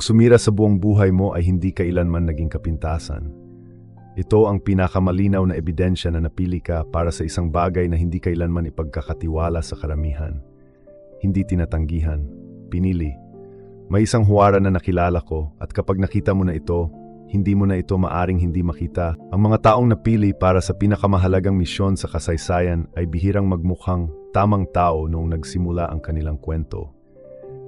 Sumira sa buong buhay mo ay hindi kailanman naging kapintasan. Ito ang pinakamalinaw na ebidensya na napili ka para sa isang bagay na hindi kailanman ipagkakatiwala sa karamihan. Hindi tinatanggihan, pinili. May isang huwara na nakilala ko at kapag nakita mo na ito, hindi mo na ito maaring hindi makita. Ang mga taong napili para sa pinakamahalagang misyon sa kasaysayan ay bihirang magmukhang tamang tao noong nagsimula ang kanilang kwento.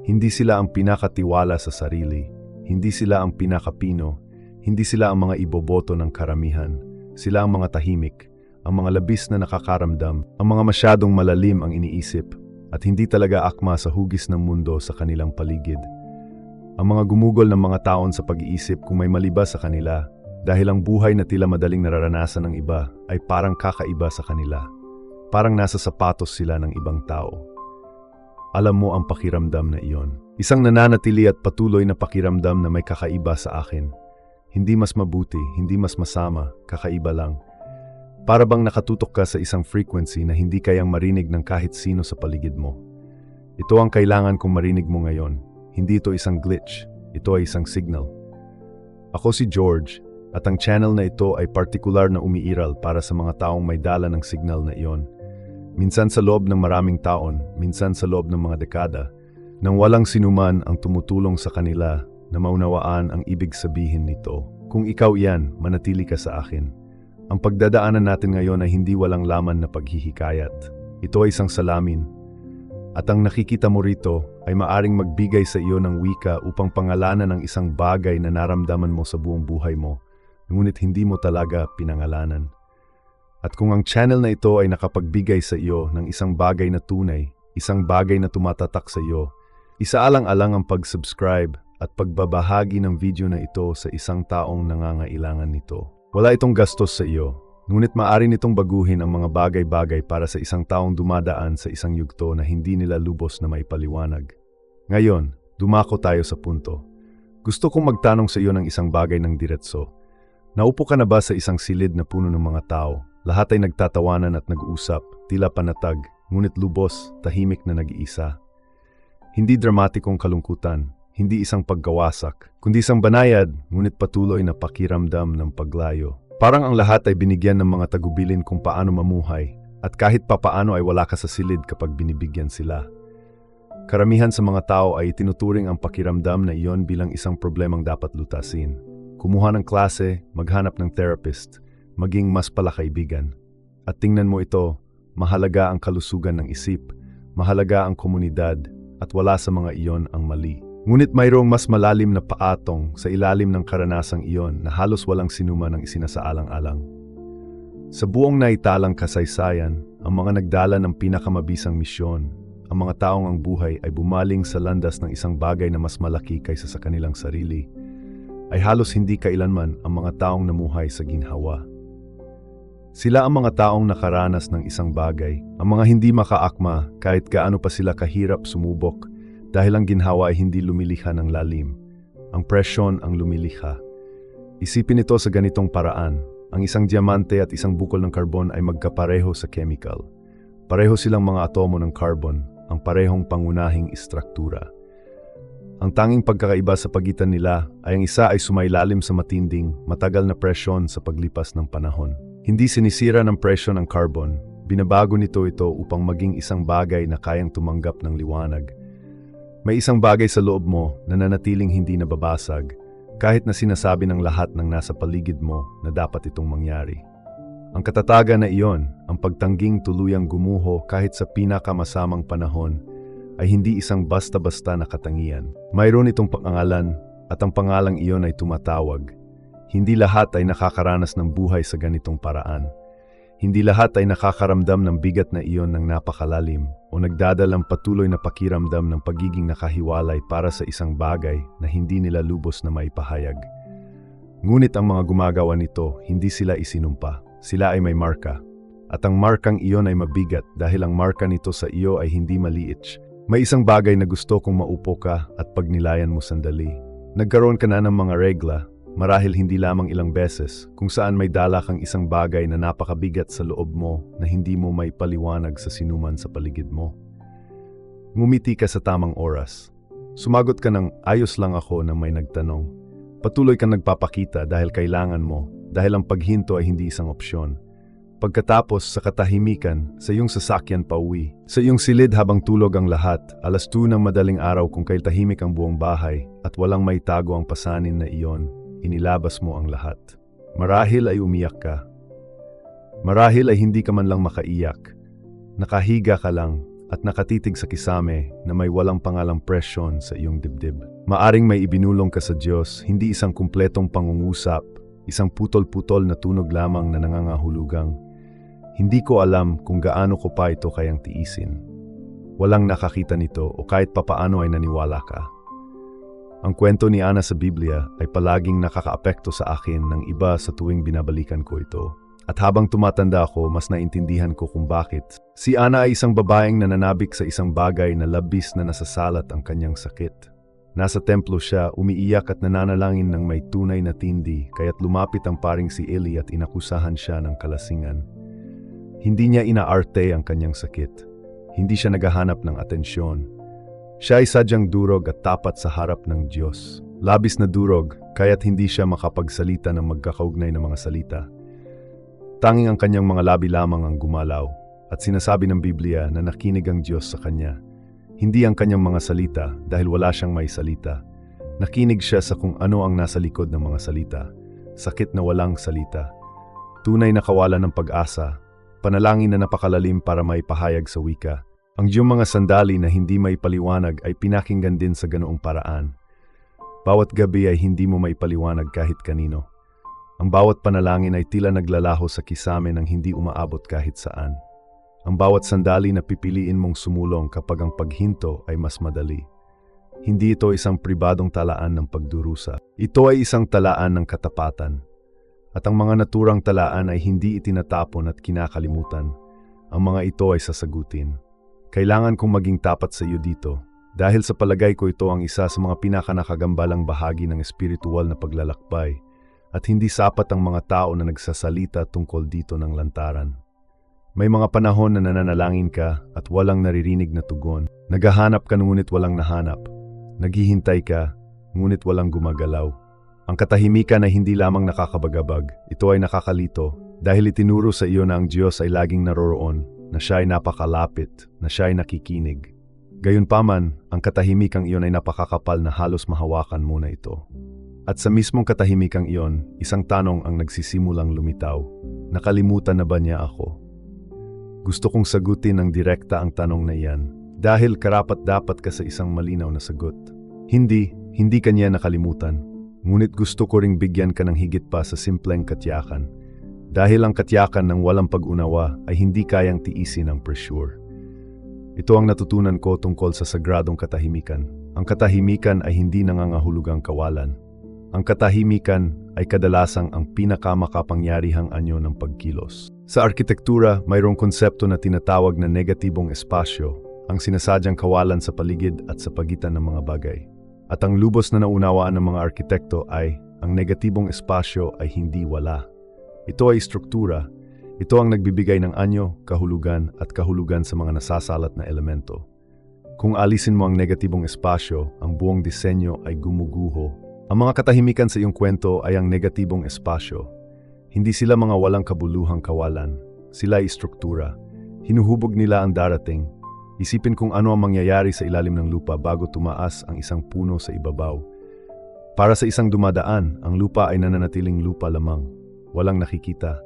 Hindi sila ang pinakatiwala sa sarili, hindi sila ang pinakapino, hindi sila ang mga iboboto ng karamihan. Sila ang mga tahimik, ang mga labis na nakakaramdam, ang mga masyadong malalim ang iniisip, at hindi talaga akma sa hugis ng mundo sa kanilang paligid. Ang mga gumugol ng mga taon sa pag-iisip kung may maliba sa kanila, dahil ang buhay na tila madaling nararanasan ng iba ay parang kakaiba sa kanila. Parang nasa sapatos sila ng ibang tao. Alam mo ang pakiramdam na iyon. Isang nananatili at patuloy na pakiramdam na may kakaiba sa akin. Hindi mas mabuti, hindi mas masama, kakaiba lang. Para bang nakatutok ka sa isang frequency na hindi kayang marinig ng kahit sino sa paligid mo. Ito ang kailangan kong marinig mo ngayon. Hindi ito isang glitch, ito ay isang signal. Ako si George, at ang channel na ito ay partikular na umiiral para sa mga taong may dala ng signal na iyon. Minsan sa loob ng maraming taon, minsan sa loob ng mga dekada, nang walang sinuman ang tumutulong sa kanila na maunawaan ang ibig sabihin nito. Kung ikaw iyan, manatili ka sa akin. Ang pagdadaanan natin ngayon ay hindi walang laman na paghihikayat. Ito ay isang salamin. At ang nakikita mo rito ay maaring magbigay sa iyo ng wika upang pangalanan ang isang bagay na naramdaman mo sa buong buhay mo, ngunit hindi mo talaga pinangalanan. At kung ang channel na ito ay nakapagbigay sa iyo ng isang bagay na tunay, isang bagay na tumatatak sa iyo, isaalang-alang ang pag-subscribe at pagbabahagi ng video na ito sa isang taong nangangailangan nito. Wala itong gastos sa iyo, ngunit maaari nitong baguhin ang mga bagay-bagay para sa isang taong dumadaan sa isang yugto na hindi nila lubos na maipaliwanag. Ngayon, dumako tayo sa punto. Gusto kong magtanong sa iyo ng isang bagay ng diretso. Naupo ka na ba sa isang silid na puno ng mga tao? Lahat ay nagtatawanan at nag-uusap, tila panatag, ngunit lubos, tahimik na nag-iisa. Hindi dramatikong kalungkutan, hindi isang paggawasak, kundi isang banayad, ngunit patuloy na pakiramdam ng paglayo. Parang ang lahat ay binigyan ng mga tagubilin kung paano mamuhay, at kahit papaano ay wala ka sa silid kapag binibigyan sila. Karamihan sa mga tao ay itinuturing ang pakiramdam na iyon bilang isang problemang dapat lutasin. Kumuha ng klase, maghanap ng therapist, maging mas palakaibigan. At tingnan mo ito, mahalaga ang kalusugan ng isip, mahalaga ang komunidad, at wala sa mga iyon ang mali. Ngunit mayroong mas malalim na paatong sa ilalim ng karanasang iyon na halos walang sinuman ang isinasaalang-alang. Sa buong naitalang kasaysayan, ang mga nagdala ng pinakamabisang misyon, ang mga taong ang buhay ay bumaling sa landas ng isang bagay na mas malaki kaysa sa kanilang sarili, ay halos hindi kailanman ang mga taong namuhay sa ginhawa. Sila ang mga taong nakaranas ng isang bagay, ang mga hindi makaakma kahit gaano pa sila kahirap sumubok dahil ang ginhawa ay hindi lumilikha ng lalim. Ang presyon ang lumilikha. Isipin ito sa ganitong paraan, ang isang diamante at isang bukol ng karbon ay magkapareho sa chemical. Pareho silang mga atomo ng carbon, ang parehong pangunahing istruktura. Ang tanging pagkakaiba sa pagitan nila ay ang isa ay sumailalim sa matinding, matagal na presyon sa paglipas ng panahon. Hindi sinisira ng presyon ang carbon, binabago nito ito upang maging isang bagay na kayang tumanggap ng liwanag. May isang bagay sa loob mo na nanatiling hindi nababasag, kahit na sinasabi ng lahat ng nasa paligid mo na dapat itong mangyari. Ang katatagan na iyon, ang pagtangging tuluyang gumuho kahit sa pinakamasamang panahon, ay hindi isang basta-basta na katangian. Mayroon itong pangalan at ang pangalang iyon ay tumatawag. Hindi lahat ay nakakaranas ng buhay sa ganitong paraan. Hindi lahat ay nakakaramdam ng bigat na iyon ng napakalalim o nagdadalang patuloy na pakiramdam ng pagiging nakahiwalay para sa isang bagay na hindi nila lubos na maipahayag. Ngunit ang mga gumagawa nito, hindi sila isinumpa. Sila ay may marka. At ang markang iyon ay mabigat dahil ang marka nito sa iyo ay hindi maliit. May isang bagay na gusto kong maupo ka at pagnilayan mo sandali. Nagkaroon ka na ng mga regla, marahil hindi lamang ilang beses, kung saan may dala kang isang bagay na napakabigat sa loob mo na hindi mo maipaliwanag sa sinuman sa paligid mo. Ngumiti ka sa tamang oras. Sumagot ka ng ayos lang ako nang may nagtanong. Patuloy kang nagpapakita dahil kailangan mo, dahil ang paghinto ay hindi isang opsyon. Pagkatapos sa katahimikan, sa iyong sasakyan pauwi, sa iyong silid habang tulog ang lahat, 2:00 ng madaling araw kung kail tahimik ang buong bahay at walang may tago ang pasanin na iyon, inilabas mo ang lahat. Marahil ay umiyak ka. Marahil ay hindi ka man lang makaiyak. Nakahiga ka lang at nakatitig sa kisame na may walang pangalang presyon sa iyong dibdib. Maaring may ibinulong ka sa Diyos, hindi isang kumpletong pangungusap, isang putol-putol na tunog lamang na nangangahulugang, hindi ko alam kung gaano ko pa ito kayang tiisin. Walang nakakita nito o kahit papaano ay naniwala ka. Ang kwento ni Ana sa Biblia ay palaging nakakaapekto sa akin ng iba sa tuwing binabalikan ko ito. At habang tumatanda ako, mas naintindihan ko kung bakit. Si Ana ay isang babaeng nananabik sa isang bagay na labis na nasasalat ang kanyang sakit. Nasa templo siya, umiiyak at nananalangin ng may tunay na tindi, kaya't lumapit ang paring si Eli at inakusahan siya ng kalasingan. Hindi niya inaarte ang kanyang sakit. Hindi siya naghahanap ng atensyon. Siya ay sadyang durog at tapat sa harap ng Diyos. Labis na durog, kaya't hindi siya makapagsalita ng magkakaugnay na mga salita. Tanging ang kanyang mga labi lamang ang gumalaw, at sinasabi ng Biblia na nakinig ang Diyos sa kanya. Hindi ang kanyang mga salita dahil wala siyang may salita. Nakinig siya sa kung ano ang nasa likod ng mga salita. Sakit na walang salita. Tunay na kawalan ng pag-asa. Panalangin na napakalalim para maipahayag sa wika. Ang iyong mga sandali na hindi maipaliwanag ay pinakinggan din sa ganoong paraan. Bawat gabi ay hindi mo maipaliwanag kahit kanino. Ang bawat panalangin ay tila naglalaho sa kisame ng hindi umaabot kahit saan. Ang bawat sandali na pipiliin mong sumulong kapag ang paghinto ay mas madali. Hindi ito isang pribadong talaan ng pagdurusa. Ito ay isang talaan ng katapatan. At ang mga naturang talaan ay hindi itinatapon at kinakalimutan. Ang mga ito ay sasagutin. Kailangan kong maging tapat sa iyo dito. Dahil sa palagay ko ito ang isa sa mga pinakanakagambalang bahagi ng espiritual na paglalakbay. At hindi sapat ang mga tao na nagsasalita tungkol dito ng lantaran. May mga panahon na nananalangin ka at walang naririnig na tugon. Naghahanap ka ngunit walang nahanap. Naghihintay ka ngunit walang gumagalaw. Ang katahimikan ay hindi lamang nakakabagabag, ito ay nakakalito dahil itinuro sa iyo na ang Diyos ay laging naroroon, na siya ay napakalapit, na siya ay nakikinig. Gayunpaman, ang katahimikang iyon ay napakakapal na halos mahawakan mo na ito. At sa mismong katahimikang iyon, isang tanong ang nagsisimulang lumitaw. Nakalimutan na ba niya ako? Gusto kong sagutin ng direkta ang tanong na iyan, dahil karapat-dapat ka sa isang malinaw na sagot. Hindi ka niya nakalimutan. Ngunit gusto ko ring bigyan ka ng higit pa sa simpleng katiyakan. Dahil ang katiyakan ng walang pag-unawa ay hindi kayang tiisin ang pressure. Ito ang natutunan ko tungkol sa sagradong katahimikan. Ang katahimikan ay hindi nangangahulugang kawalan. Ang katahimikan ay kadalasang ang pinakamakapangyarihang anyo ng pagkilos. Sa arkitektura, mayroong konsepto na tinatawag na negatibong espasyo, ang sinasadyang kawalan sa paligid at sa pagitan ng mga bagay. At ang lubos na naunawaan ng mga arkitekto ay, ang negatibong espasyo ay hindi wala. Ito ay struktura. Ito ang nagbibigay ng anyo, kahulugan at kahulugan sa mga nasasalat na elemento. Kung alisin mo ang negatibong espasyo, ang buong disenyo ay gumuguho. Ang mga katahimikan sa iyong kwento ay ang negatibong espasyo. Hindi sila mga walang kabuluhang kawalan. Sila ay struktura. Hinuhubog nila ang darating. Isipin kung ano ang mangyayari sa ilalim ng lupa bago tumaas ang isang puno sa ibabaw. Para sa isang dumadaan, ang lupa ay nananatiling lupa lamang. Walang nakikita.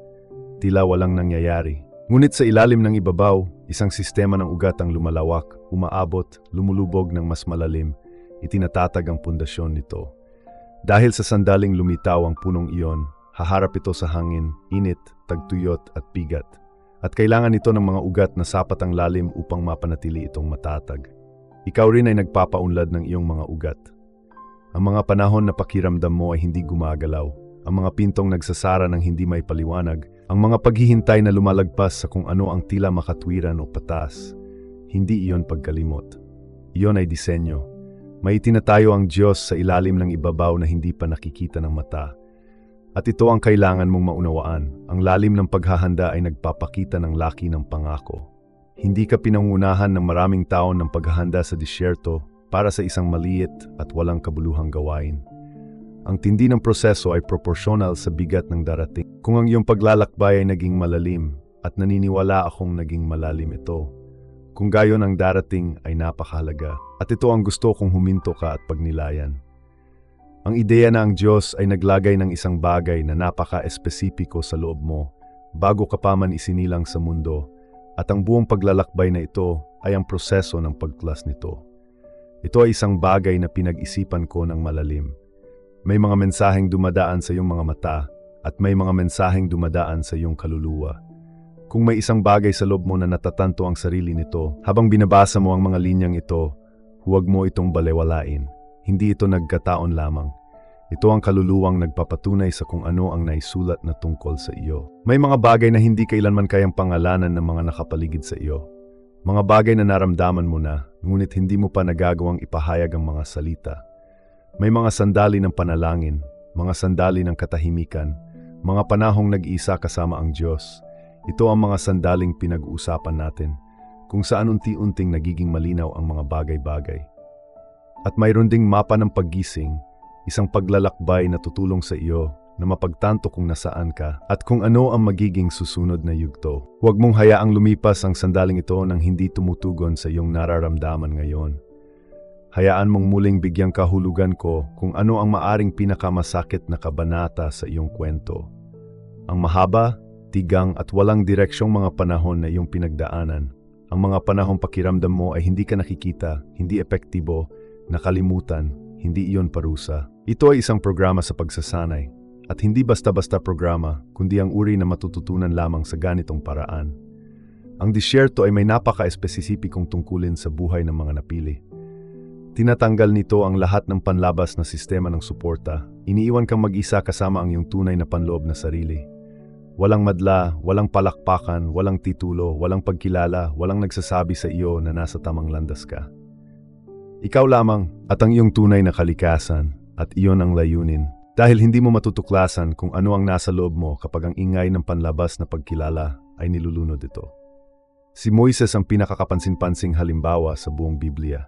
Tila walang nangyayari. Ngunit sa ilalim ng ibabaw, isang sistema ng ugat ang lumalawak, umaabot, lumulubog ng mas malalim. Itinatatag ang pundasyon nito. Dahil sa sandaling lumitaw ang punong iyon, haharap ito sa hangin, init, tagtuyot at bigat. At kailangan ito ng mga ugat na sapat ang lalim upang mapanatili itong matatag. Ikaw rin ay nagpapaunlad ng iyong mga ugat. Ang mga panahon na pakiramdam mo ay hindi gumagalaw. Ang mga pintong nagsasara ng hindi may paliwanag. Ang mga paghihintay na lumalagpas sa kung ano ang tila makatwiran o patas. Hindi iyon pagkalimot. Iyon ay disenyo. May itinatayo ang Diyos sa ilalim ng ibabaw na hindi pa nakikita ng mata. At ito ang kailangan mong maunawaan. Ang lalim ng paghahanda ay nagpapakita ng laki ng pangako. Hindi ka pinangunahan ng maraming taon ng paghahanda sa disyerto, para sa isang maliit at walang kabuluhang gawain. Ang tindi ng proseso ay proporsyonal sa bigat ng darating. Kung ang iyong paglalakbay ay naging malalim at naniniwala akong naging malalim ito, kung gayon ang darating ay napakahalaga at ito ang gusto kong huminto ka at pagnilayan. Ang ideya na ang Diyos ay naglagay ng isang bagay na napaka-espesipiko sa loob mo bago ka pa man isinilang sa mundo at ang buong paglalakbay na ito ay ang proseso ng pagtuklas nito. Ito ay isang bagay na pinag-isipan ko ng malalim. May mga mensaheng dumadaan sa iyong mga mata at may mga mensaheng dumadaan sa iyong kaluluwa. Kung may isang bagay sa loob mo na natatanto ang sarili nito, habang binabasa mo ang mga linyang ito, huwag mo itong balewalain. Hindi ito nagkataon lamang. Ito ang kaluluwang nagpapatunay sa kung ano ang naisulat na tungkol sa iyo. May mga bagay na hindi kailanman kayang pangalanan ng mga nakapaligid sa iyo. Mga bagay na naramdaman mo na, ngunit hindi mo pa nagagawang ipahayag ang mga salita. May mga sandali ng panalangin, mga sandali ng katahimikan, mga panahong nag-iisa kasama ang Diyos. Ito ang mga sandaling pinag-uusapan natin, kung saan unti-unting nagiging malinaw ang mga bagay-bagay. At mayroon ding mapa ng paggising, isang paglalakbay na tutulong sa iyo na mapagtanto kung nasaan ka at kung ano ang magiging susunod na yugto. Huwag mong hayaang lumipas ang sandaling ito nang hindi tumutugon sa iyong nararamdaman ngayon. Hayaan mong muling bigyang kahulugan ko kung ano ang maaring pinakamasakit na kabanata sa iyong kwento. Ang mahaba, tigang at walang direksyong mga panahon na iyong pinagdaanan. Ang mga panahong pakiramdam mo ay hindi ka nakikita, hindi epektibo, nakalimutan, hindi iyon parusa. Ito ay isang programa sa pagsasanay. At hindi basta-basta programa, kundi ang uri na matututunan lamang sa ganitong paraan. Ang disyerto ay may napaka-espesipikong tungkulin sa buhay ng mga napili. Tinatanggal nito ang lahat ng panlabas na sistema ng suporta. Iniiwan kang mag-isa kasama ang iyong tunay na panloob na sarili. Walang madla, walang palakpakan, walang titulo, walang pagkilala, walang nagsasabi sa iyo na nasa tamang landas ka. Ikaw lamang at ang iyong tunay na kalikasan at iyon ang layunin. Dahil hindi mo matutuklasan kung ano ang nasa loob mo kapag ang ingay ng panlabas na pagkilala ay nilulunod ito. Si Moises ang pinakakapansin-pansing halimbawa sa buong Biblia.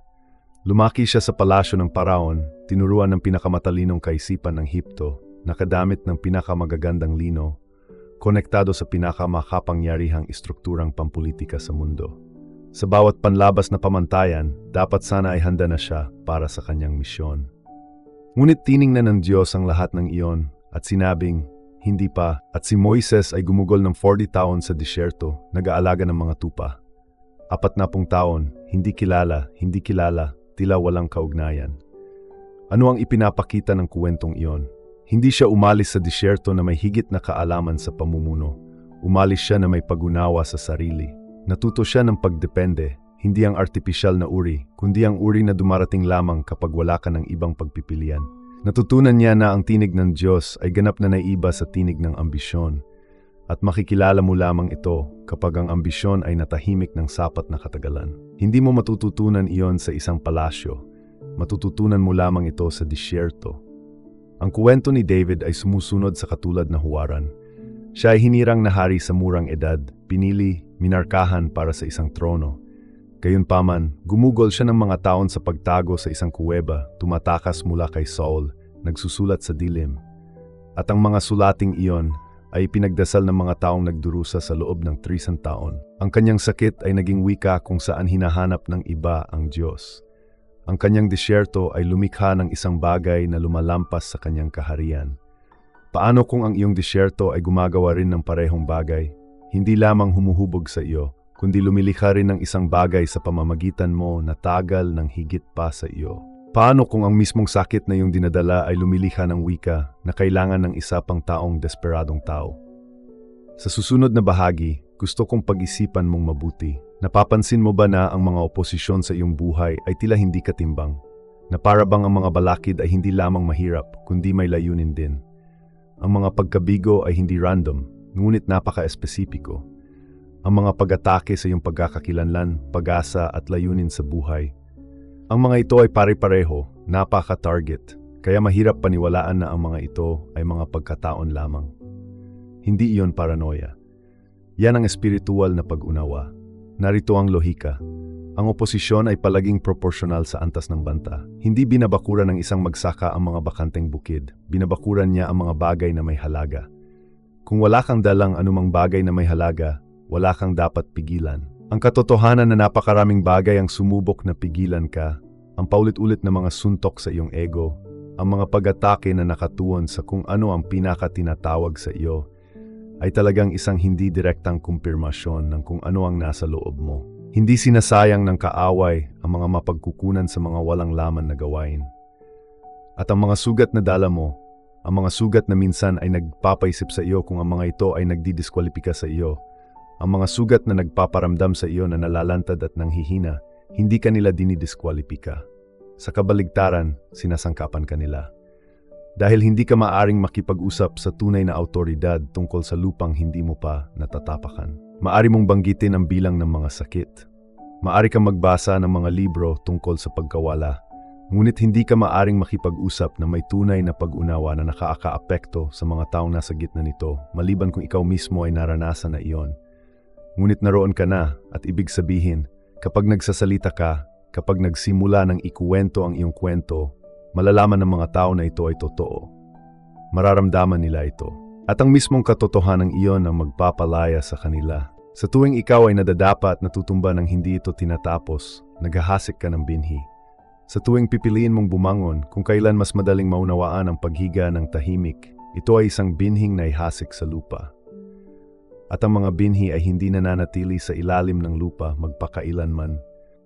Lumaki siya sa palasyo ng Paraon, tinuruan ng pinakamatalinong kaisipan ng Hipto, nakadamit ng pinakamagagandang lino, konektado sa pinakamakapangyarihang istrukturang pampulitika sa mundo. Sa bawat panlabas na pamantayan, dapat sana ay handa na siya para sa kanyang misyon. Ngunit tiningnan ng Diyos ang lahat ng iyon at sinabing, hindi pa, at si Moises ay gumugol ng 40 taon sa disyerto, nag-aalaga ng mga tupa. 40 taon, hindi kilala, tila walang kaugnayan. Ano ang ipinapakita ng kuwentong iyon? Hindi siya umalis sa disyerto na may higit na kaalaman sa pamumuno. Umalis siya na may pag-unawa sa sarili. Natuto siya ng pagdepende, hindi ang artipisyal na uri, kundi ang uri na dumarating lamang kapag wala ka ng ibang pagpipilian. Natutunan niya na ang tinig ng Diyos ay ganap na naiiba sa tinig ng ambisyon. At makikilala mo lamang ito kapag ang ambisyon ay natahimik ng sapat na katagalan. Hindi mo matututunan iyon sa isang palasyo. Matututunan mo lamang ito sa disyerto. Ang kuwento ni David ay sumusunod sa katulad na huwaran. Siya ay hinirang na hari sa murang edad, pinili, minarkahan para sa isang trono. Gayunpaman, gumugol siya ng mga taon sa pagtago sa isang kuweba, tumatakas mula kay Saul, nagsusulat sa dilim. At ang mga sulating iyon ay pinagdasal ng mga taong nagdurusa sa loob ng 300 taon. Ang kanyang sakit ay naging wika kung saan hinahanap ng iba ang Diyos. Ang kanyang disyerto ay lumikha ng isang bagay na lumalampas sa kanyang kaharian. Paano kung ang iyong disyerto ay gumagawa rin ng parehong bagay? Hindi lamang humuhubog sa iyo, kundi lumilikha rin ng isang bagay sa pamamagitan mo na tagal ng higit pa sa iyo. Paano kung ang mismong sakit na iyong dinadala ay lumilikha ng wika na kailangan ng isa pang taong desperadong tao? Sa susunod na bahagi, gusto kong pag-isipan mong mabuti. Napapansin mo ba na ang mga oposisyon sa iyong buhay ay tila hindi katimbang? Na para bang ang mga balakid ay hindi lamang mahirap, kundi may layunin din? Ang mga pagkabigo ay hindi random, ngunit napaka-espesipiko. Ang mga pag-atake sa iyong pagkakakilanlan, pag-asa at layunin sa buhay. Ang mga ito ay pare-pareho, napaka-target, kaya mahirap paniwalaan na ang mga ito ay mga pagkataon lamang. Hindi iyon paranoia. Yan ang espiritual na pag-unawa. Narito ang lohika. Ang oposisyon ay palaging proporsyonal sa antas ng banta. Hindi binabakuran ng isang magsaka ang mga bakanteng bukid. Binabakuran niya ang mga bagay na may halaga. Kung wala kang dalang anumang bagay na may halaga, wala kang dapat pigilan. Ang katotohanan na napakaraming bagay ang sumubok na pigilan ka, ang paulit-ulit na mga suntok sa iyong ego, ang mga pag-atake na nakatuon sa kung ano ang pinaka-tinatawag sa iyo, ay talagang isang hindi direktang kumpirmasyon ng kung ano ang nasa loob mo. Hindi sinasayang ng kaaway ang mga mapagkukunan sa mga walang laman na gawain. At ang mga sugat na dala mo, ang mga sugat na minsan ay nagpapaisip sa iyo kung ang mga ito ay nagdidiskwalipika sa iyo, ang mga sugat na nagpaparamdam sa iyo na nalalantad at nanghihina, hindi ka nila dinidiskwalipika. Sa kabaligtaran, sinasangkapan ka nila. Dahil hindi ka maaring makipag-usap sa tunay na awtoridad tungkol sa lupang hindi mo pa natatapakan. Maari mong banggitin ang bilang ng mga sakit. Maari kang magbasa ng mga libro tungkol sa pagkawala. Ngunit hindi ka maaring makipag-usap na may tunay na pag-unawa na nakaka-apekto sa mga taong nasa gitna nito, maliban kung ikaw mismo ay naranasan na iyon. Ngunit naroon ka na at ibig sabihin, kapag nagsasalita ka, kapag nagsimula ng ikuwento ang iyong kwento, malalaman ng mga tao na ito ay totoo. Mararamdaman nila ito. At ang mismong katotohanan iyon ang magpapalaya sa kanila. Sa tuwing ikaw ay nadadapa at natutumba ng hindi ito tinatapos, naghahasik ka ng binhi. Sa tuwing pipiliin mong bumangon kung kailan mas madaling maunawaan ang paghiga ng tahimik, ito ay isang binhing naihasik sa lupa. At ang mga binhi ay hindi nananatili sa ilalim ng lupa magpakailanman.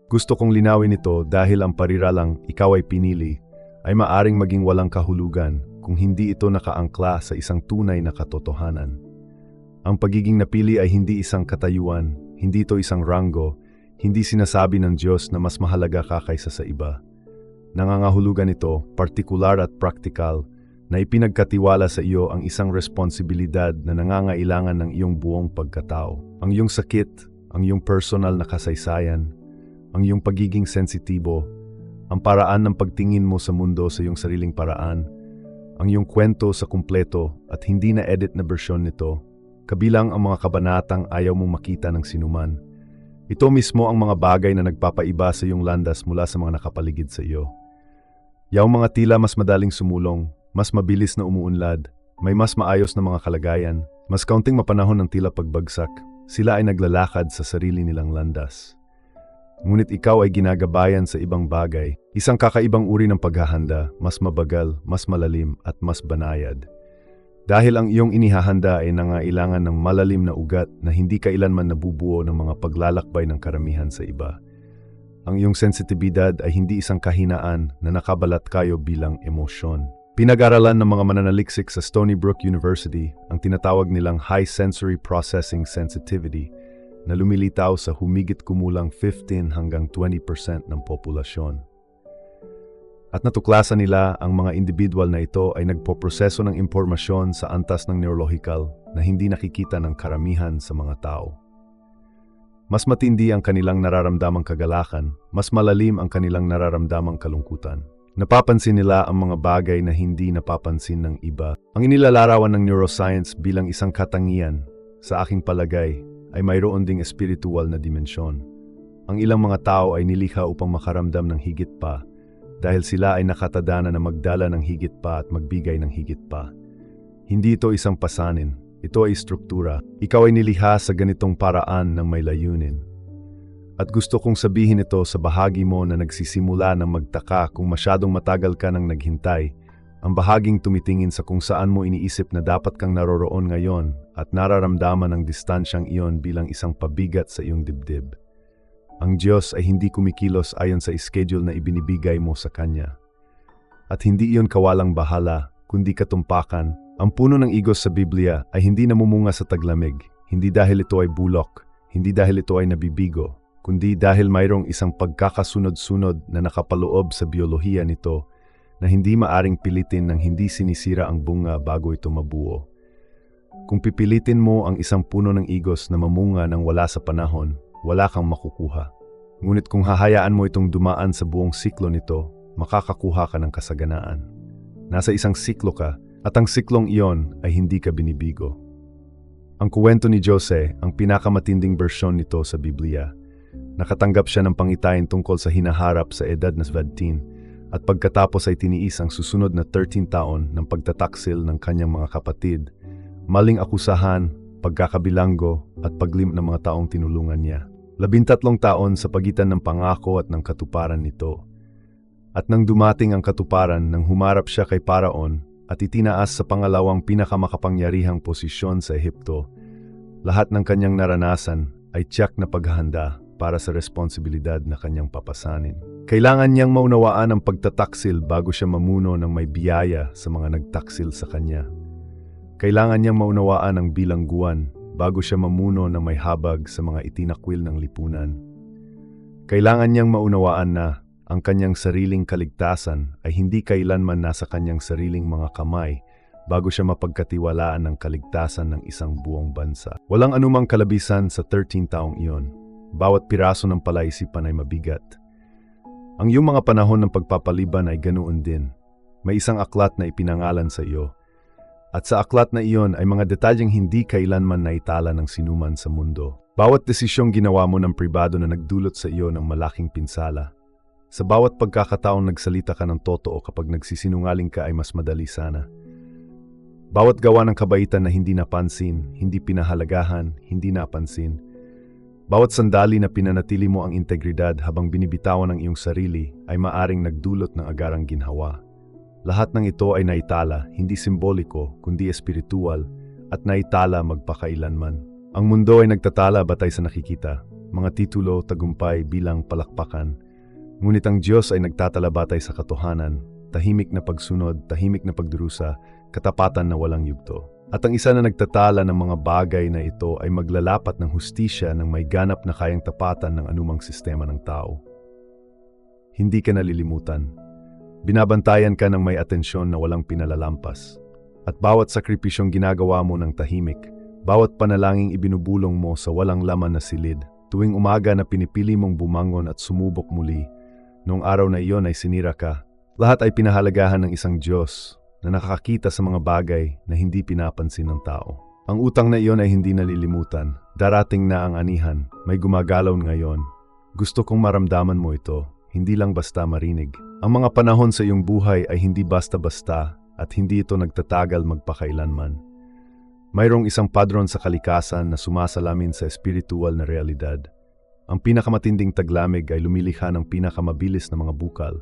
Gusto kong linawin ito dahil ang pariralang ikaw ay pinili ay maaring maging walang kahulugan kung hindi ito nakaangkla sa isang tunay na katotohanan. Ang pagiging napili ay hindi isang katayuan, hindi ito isang ranggo, hindi sinasabi ng Diyos na mas mahalaga ka kaysa sa iba. Nangangahulugan ito, partikular at praktikal, na ipinagkatiwala sa iyo ang isang responsibilidad na nangangailangan ng iyong buong pagkatao. Ang iyong sakit, ang iyong personal na kasaysayan, ang iyong pagiging sensitibo, ang paraan ng pagtingin mo sa mundo sa iyong sariling paraan, ang iyong kwento sa kumpleto at hindi na edit na bersyon nito, kabilang ang mga kabanatang ayaw mong makita ng sinuman. Ito mismo ang mga bagay na nagpapaiba sa iyong landas mula sa mga nakapaligid sa iyo. Yaong mga tila mas madaling sumulong, mas mabilis na umuunlad, may mas maayos na mga kalagayan, mas kaunting mapanahon ng tila pagbagsak, sila ay naglalakad sa sarili nilang landas. Ngunit ikaw ay ginagabayan sa ibang bagay, isang kakaibang uri ng paghahanda, mas mabagal, mas malalim at mas banayad. Dahil ang iyong inihahanda ay nangailangan ng malalim na ugat na hindi kailanman nabubuo ng mga paglalakbay ng karamihan sa iba. Ang iyong sensitibidad ay hindi isang kahinaan na nakabalat kayo bilang emosyon. Pinag-aralan ng mga mananaliksik sa Stony Brook University ang tinatawag nilang High Sensory Processing Sensitivity na lumilitaw sa humigit kumulang 15 hanggang 20% ng populasyon. At natuklasan nila ang mga individual na ito ay nagpoproseso ng impormasyon sa antas ng neurolohikal na hindi nakikita ng karamihan sa mga tao. Mas matindi ang kanilang nararamdamang kagalakan, mas malalim ang kanilang nararamdamang kalungkutan. Napapansin nila ang mga bagay na hindi napapansin ng iba. Ang inilalarawan ng neuroscience bilang isang katangian, sa aking palagay, ay mayroon ding espiritual na dimensyon. Ang ilang mga tao ay nilikha upang makaramdam ng higit pa dahil sila ay nakatadhana na magdala ng higit pa at magbigay ng higit pa. Hindi ito isang pasanin, ito ay struktura. Ikaw ay nilikha sa ganitong paraan ng may layunin. At gusto kong sabihin ito sa bahagi mo na nagsisimula ng magtaka kung masyadong matagal ka nang naghintay, ang bahaging tumitingin sa kung saan mo iniisip na dapat kang naroroon ngayon at nararamdaman ang distansyang iyon bilang isang pabigat sa iyong dibdib. Ang Diyos ay hindi kumikilos ayon sa schedule na ibinibigay mo sa Kanya. At hindi iyon kawalang bahala, kundi katumpakan. Ang puno ng igos sa Biblia ay hindi namumunga sa taglamig, hindi dahil ito ay bulok, hindi dahil ito ay nabibigo, kundi dahil mayroong isang pagkakasunod-sunod na nakapaloob sa biyolohiya nito na hindi maaring pilitin ng hindi sinisira ang bunga bago ito mabuo. Kung pipilitin mo ang isang puno ng igos na mamunga nang wala sa panahon, wala kang makukuha. Ngunit kung hahayaan mo itong dumaan sa buong siklo nito, makakakuha ka ng kasaganaan. Nasa isang siklo ka, at ang siklong iyon ay hindi ka binibigo. Ang kuwento ni Jose, ang pinakamatinding bersyon nito sa Biblia, Nakatanggap siya ng pangitain tungkol sa hinaharap sa edad na 17 at pagkatapos ay tiniis ang susunod na 13 taon ng pagtataksil ng kanyang mga kapatid, maling akusahan, pagkakabilanggo at paglim ng mga taong tinulungan niya. 13 taon sa pagitan ng pangako at ng katuparan nito. At nang dumating ang katuparan nang humarap siya kay Paraon at itinaas sa pangalawang pinakamakapangyarihang posisyon sa Ehipto, lahat ng kanyang naranasan ay tiyak na paghahanda para sa responsibilidad na kanyang papasanin. Kailangan niyang maunawaan ang pagtataksil bago siya mamuno ng may biyaya sa mga nagtaksil sa kanya. Kailangan niyang maunawaan ang bilangguan bago siya mamuno ng may habag sa mga itinakwil ng lipunan. Kailangan niyang maunawaan na ang kanyang sariling kaligtasan ay hindi kailanman nasa kanyang sariling mga kamay bago siya mapagkatiwalaan ng kaligtasan ng isang buong bansa. Walang anumang kalabisan sa 13 taong iyon. Bawat piraso ng palaisipan ay mabigat. Ang iyong mga panahon ng pagpapaliban ay ganoon din. May isang aklat na ipinangalan sa iyo. At sa aklat na iyon ay mga detalyeng hindi kailanman naitala ng sinuman sa mundo. Bawat desisyong ginawa mo ng pribado na nagdulot sa iyo ng malaking pinsala. Sa bawat pagkakataong nagsalita ka ng totoo kapag nagsisinungaling ka ay mas madali sana. Bawat gawa ng kabaitan na hindi napansin, hindi pinahalagahan, hindi napansin. Bawat sandali na pinanatili mo ang integridad habang binibitawan ang iyong sarili ay maaring nagdulot ng agarang ginhawa. Lahat ng ito ay naitala, hindi simboliko, kundi espiritual, at naitala magpakailanman. Ang mundo ay nagtatala batay sa nakikita, mga titulo, tagumpay bilang palakpakan. Ngunit ang Diyos ay nagtatala batay sa katotohanan, tahimik na pagsunod, tahimik na pagdurusa, katapatan na walang yugto. At ang isa na nagtatala ng mga bagay na ito ay maglalapat ng hustisya ng may ganap na kayang tapatan ng anumang sistema ng tao. Hindi ka nalilimutan. Binabantayan ka ng may atensyon na walang pinalalampas. At bawat sakripisyong ginagawa mo ng tahimik, bawat panalangin ibinubulong mo sa walang laman na silid, tuwing umaga na pinipili mong bumangon at sumubok muli, noong araw na iyon ay sinira ka, lahat ay pinahalagahan ng isang Diyos na nakakakita sa mga bagay na hindi pinapansin ng tao. Ang utang na iyon ay hindi nalilimutan. Darating na ang anihan, may gumagalaw ngayon. Gusto kong maramdaman mo ito, hindi lang basta marinig. Ang mga panahon sa iyong buhay ay hindi basta-basta at hindi ito nagtatagal magpakailanman. Mayroong isang padron sa kalikasan na sumasalamin sa espiritual na realidad. Ang pinakamatinding taglamig ay lumilikha ng pinakamabilis na mga bukal,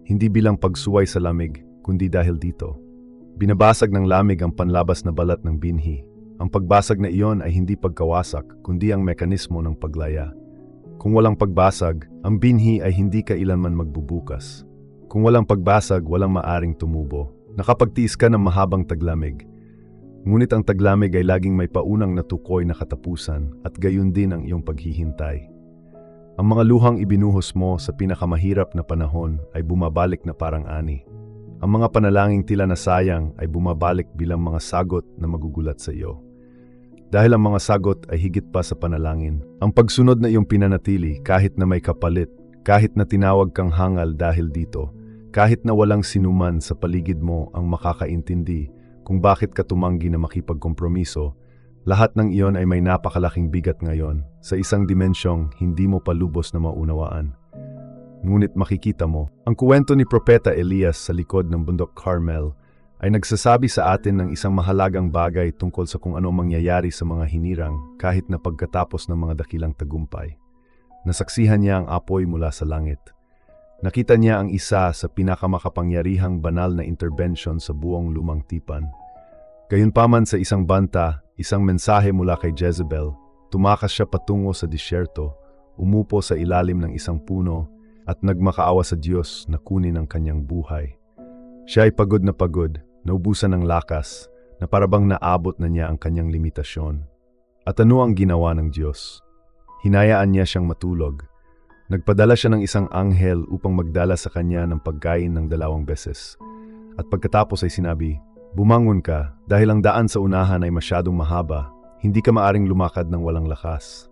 hindi bilang pagsuway sa lamig, kundi dahil dito. Binabasag ng lamig ang panlabas na balat ng binhi. Ang pagbasag na iyon ay hindi pagkawasak, kundi ang mekanismo ng paglaya. Kung walang pagbasag, ang binhi ay hindi kailanman magbubukas. Kung walang pagbasag, walang maaring tumubo. Nakapagtiis ka ng mahabang taglamig. Ngunit ang taglamig ay laging may paunang natukoy na katapusan at gayon din ang iyong paghihintay. Ang mga luhang ibinuhos mo sa pinakamahirap na panahon ay bumabalik na parang ani. Ang mga panalangin tila na sayang ay bumabalik bilang mga sagot na magugulat sa iyo. Dahil ang mga sagot ay higit pa sa panalangin. Ang pagsunod na iyong pinanatili kahit na may kapalit, kahit na tinawag kang hangal dahil dito, kahit na walang sinuman sa paligid mo ang makakaintindi kung bakit ka tumanggi na makipagkompromiso, lahat ng iyon ay may napakalaking bigat ngayon sa isang dimensyong hindi mo pa lubos na maunawaan. Ngunit makikita mo, ang kuwento ni Propeta Elias sa likod ng bundok Carmel ay nagsasabi sa atin ng isang mahalagang bagay tungkol sa kung ano mangyayari sa mga hinirang kahit na pagkatapos ng mga dakilang tagumpay. Nasaksihan niya ang apoy mula sa langit. Nakita niya ang isa sa pinakamakapangyarihang banal na intervention sa buong lumang tipan. Gayunpaman sa isang banta, isang mensahe mula kay Jezebel, tumakas siya patungo sa disyerto, umupo sa ilalim ng isang puno, at nagmakaawa sa Diyos na kunin ang kanyang buhay. Siya ay pagod, naubusan ng lakas, na parabang naabot na niya ang kanyang limitasyon. At ano ang ginawa ng Diyos? Hinayaan niya siyang matulog. Nagpadala siya ng isang anghel upang magdala sa kanya ng pagkain ng 2 beses. At pagkatapos ay sinabi, "Bumangon ka, dahil ang daan sa unahan ay masyadong mahaba, hindi ka maaring lumakad ng walang lakas."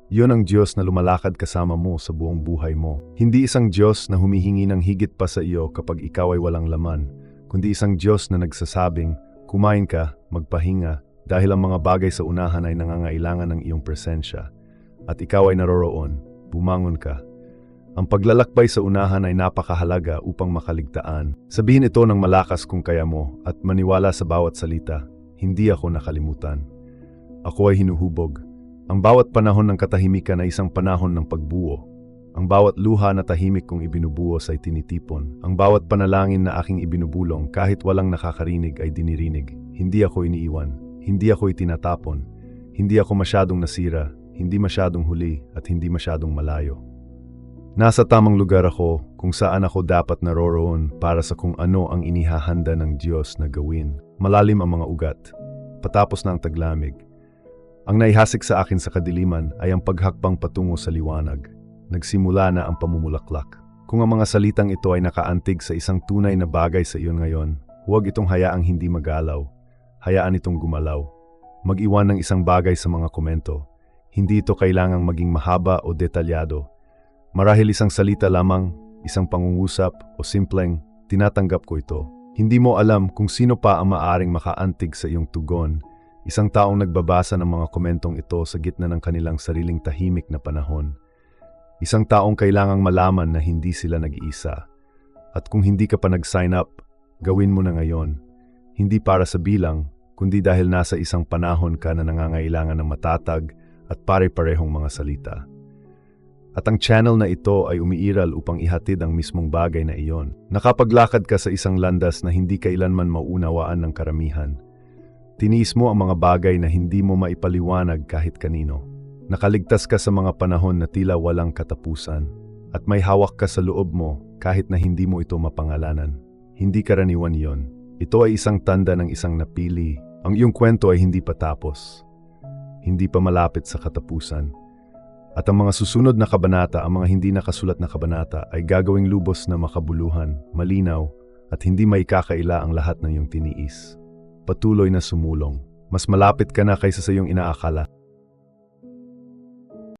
Iyon ang Diyos na lumalakad kasama mo sa buong buhay mo. Hindi isang Diyos na humihingi ng higit pa sa iyo kapag ikaw ay walang laman, kundi isang Diyos na nagsasabing, kumain ka, magpahinga, dahil ang mga bagay sa unahan ay nangangailangan ng iyong presensya. At ikaw ay naroroon, bumangon ka. Ang paglalakbay sa unahan ay napakahalaga upang makaligtaan. Sabihin ito ng malakas kung kaya mo at maniwala sa bawat salita. Hindi ako nakalimutan. Ako ay hinuhubog. Ang bawat panahon ng katahimikan ay isang panahon ng pagbuo. Ang bawat luha na tahimik kong ibinubuhos ay tinitipon. Ang bawat panalangin na aking ibinubulong kahit walang nakakarinig ay dinirinig. Hindi ako iniiwan. Hindi ako itinatapon. Hindi ako masyadong nasira. Hindi masyadong huli at hindi masyadong malayo. Nasa tamang lugar ako kung saan ako dapat naroroon para sa kung ano ang inihahanda ng Diyos na gawin. Malalim ang mga ugat. Patapos na ang taglamig. Ang naihasik sa akin sa kadiliman ay ang paghakbang patungo sa liwanag. Nagsimula na ang pamumulaklak. Kung ang mga salitang ito ay nakaantig sa isang tunay na bagay sa iyon ngayon, huwag itong hayaang hindi magalaw. Hayaan itong gumalaw. Mag-iwan ng isang bagay sa mga komento. Hindi ito kailangang maging mahaba o detalyado. Marahil isang salita lamang, isang pangungusap o simpleng, tinatanggap ko ito. Hindi mo alam kung sino pa ang maaring makaantig sa iyong tugon. Isang taong nagbabasa ng mga komentong ito sa gitna ng kanilang sariling tahimik na panahon. Isang taong kailangang malaman na hindi sila nag-iisa. At kung hindi ka pa nag-sign up, gawin mo na ngayon. Hindi para sa bilang, kundi dahil nasa isang panahon ka na nangangailangan ng matatag at pare-parehong mga salita. At ang channel na ito ay umiiral upang ihatid ang mismong bagay na iyon. Nakapaglakad ka sa isang landas na hindi kailanman mauunawaan ng karamihan. Tiniis mo ang mga bagay na hindi mo maipaliwanag kahit kanino. Nakaligtas ka sa mga panahon na tila walang katapusan. At may hawak ka sa loob mo kahit na hindi mo ito mapangalanan. Hindi karaniwan iyon. Ito ay isang tanda ng isang napili. Ang iyong kwento ay hindi pa tapos. Hindi pa malapit sa katapusan. At ang mga susunod na kabanata, ang mga hindi nakasulat na kabanata, ay gagawing lubos na makabuluhan, malinaw, at hindi maikakaila ang lahat ng iyong tiniis. Patuloy na sumulong. Mas malapit ka na kaysa sa iyong inaakala.